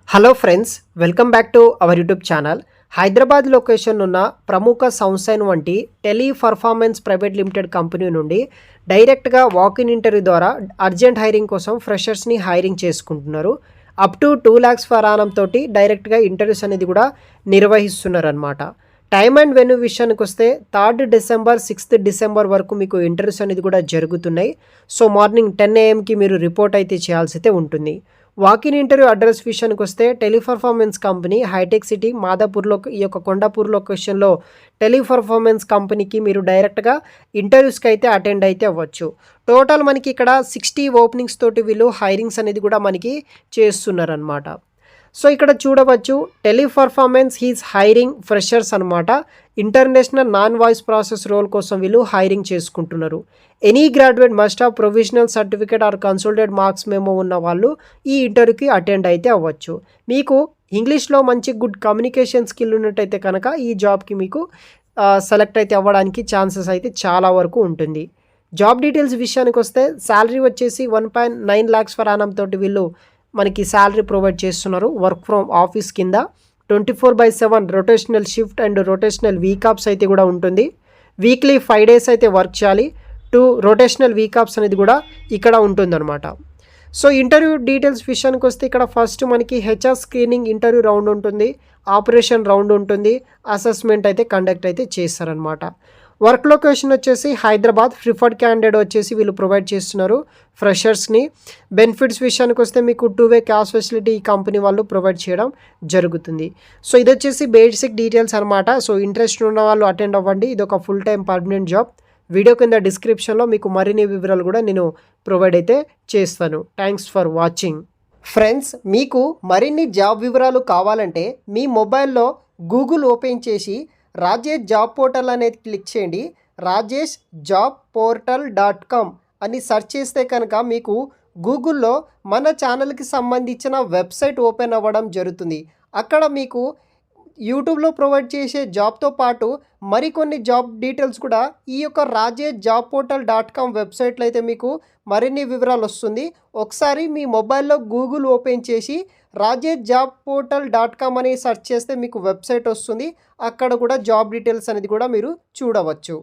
Hello friends, welcome back to our YouTube channel. Hyderabad location ఉన్న ప్రముఖ సంస్థైన్ వంటి Teleperformance private limited company నుండి డైరెక్ట్గా వాకిన్ ఇంటర్వ్యూ ద్వారా అర్జెంట్ హైరింగ్ కోసం ఫ్రెషర్స్ని హైరింగ్ చేసుకుంటున్నారు. అప్ టు 2 lakhs ఫర్ ఆనం తోటి డైరెక్ట్గా ఇంటర్వ్యూస్ అనేది కూడా నిర్వహిస్తున్నారు అనమాట. టైమ్ అండ్ వెన్యూ విషయానికి వస్తే 3rd December 6th December వరకు మీకు ఇంటర్వ్యూస్ అనేది కూడా జరుగుతున్నాయి. సో మార్నింగ్ 10 AM మీరు రిపోర్ట్ అయితే చేయాల్సి అయితే ఉంటుంది. వాకిన్ ఇంటర్వ్యూ అడ్రస్ విషయానికి వస్తే టెలిపర్ఫార్మెన్స్ కంపెనీ హైటెక్ సిటీ మాదాపూర్లో ఈ యొక్క కొండాపూర్ లొకేషన్లో టెలిపర్ఫార్మెన్స్ కంపెనీకి మీరు డైరెక్ట్గా ఇంటర్వ్యూస్కి అయితే అటెండ్ అయితే అవ్వచ్చు. టోటల్ మనకి ఇక్కడ 60 ఓపెనింగ్స్ తోటి వీళ్ళు హైరింగ్స్ అనేది కూడా మనకి చేస్తున్నారనమాట. సో ఇక్కడ చూడవచ్చు టెలిపర్ఫార్మెన్స్ హీస్ హైరింగ్ ఫ్రెషర్స్ అనమాట. International non voice process role కోసం వీళ్ళు హైరింగ్ చేసుకుంటున్నారు. Any graduate must have provisional certificate or consolidated marks memo ఉన్న వాళ్ళు ఈ ఇంటర్వ్యూకి అటెండ్ అయితే అవ్వచ్చు. మీకు ఇంగ్లీష్లో మంచి గుడ్ కమ్యూనికేషన్ స్కిల్ ఉన్నట్టయితే కనుక ఈ జాబ్కి మీకు సెలెక్ట్ అయితే అవ్వడానికి ఛాన్సెస్ అయితే చాలా వరకు ఉంటుంది. జాబ్ డీటెయిల్స్ విషయానికి వస్తే శాలరీ వచ్చేసి 1.9 lakhs ఫర్ ఆనం తోటి వీళ్ళు మనకి శాలరీ ప్రొవైడ్ చేస్తున్నారు. వర్క్ ఫ్రమ్ ఆఫీస్ కింద 24/7 rotational shift and rotational week offs అయితే కూడా ఉంటుంది. వీక్లీ 5 days అయితే వర్క్ చేయాలి. 2 రొటేషనల్ వీక్ ఆఫ్స్ అనేది కూడా ఇక్కడ ఉంటుందన్నమాట. సో ఇంటర్వ్యూ డీటెయిల్స్ విషయానికి వస్తే ఇక్కడ ఫస్ట్ మనకి హెచ్ఆర్ స్క్రీనింగ్ ఇంటర్వ్యూ రౌండ్ ఉంటుంది, ఆపరేషన్ రౌండ్ ఉంటుంది, అసెస్మెంట్ అయితే కండక్ట్ అయితే చేస్తారనమాట. వర్క్ లొకేషన్ వచ్చేసి హైదరాబాద్. ప్రిఫర్డ్ క్యాండిడేట్ వచ్చేసి వీళ్ళు ప్రొవైడ్ చేస్తున్నారు ఫ్రెషర్స్ని. బెనిఫిట్స్ విషయానికి వస్తే మీకు 2-way క్యాష్ ఫెసిలిటీ ఈ కంపెనీ వాళ్ళు ప్రొవైడ్ చేయడం జరుగుతుంది. సో ఇది వచ్చేసి బేసిక్ డీటెయిల్స్ అనమాట. సో ఇంట్రెస్ట్ ఉన్న వాళ్ళు అటెండ్ అవ్వండి. ఇది ఒక full time permanent job. Video కింద డిస్క్రిప్షన్లో మీకు మరిన్ని వివరాలు కూడా నేను ప్రొవైడ్ అయితే చేస్తాను. Thanks for watching. ఫ్రెండ్స్, మీకు మరిన్ని జాబ్ వివరాలు కావాలంటే మీ మొబైల్లో గూగుల్ ఓపెన్ చేసి రాజేష్ జాబ్ పోర్టల్ అనేది క్లిక్ చేయండి. rajeshjobportal.com అని సెర్చ్ చేస్తే కనుక మీకు గూగుల్లో మన ఛానల్కి సంబంధించిన వెబ్సైట్ ఓపెన్ అవ్వడం జరుగుతుంది. అక్కడ మీకు యూట్యూబ్లో ప్రొవైడ్ చేసే జాబ్తో పాటు మరికొన్ని జాబ్ డీటెయిల్స్ కూడా ఈ యొక్క rajeshjobportal.com వెబ్సైట్లో అయితే మీకు మరిన్ని వివరాలు వస్తుంది. ఒకసారి మీ మొబైల్లో గూగుల్ ఓపెన్ చేసి rajeshjobportal.com అని సెర్చ్ చేస్తే మీకు వెబ్సైట్ వస్తుంది. అక్కడ కూడా జాబ్ డీటెయిల్స్ అనేది కూడా మీరు చూడవచ్చు.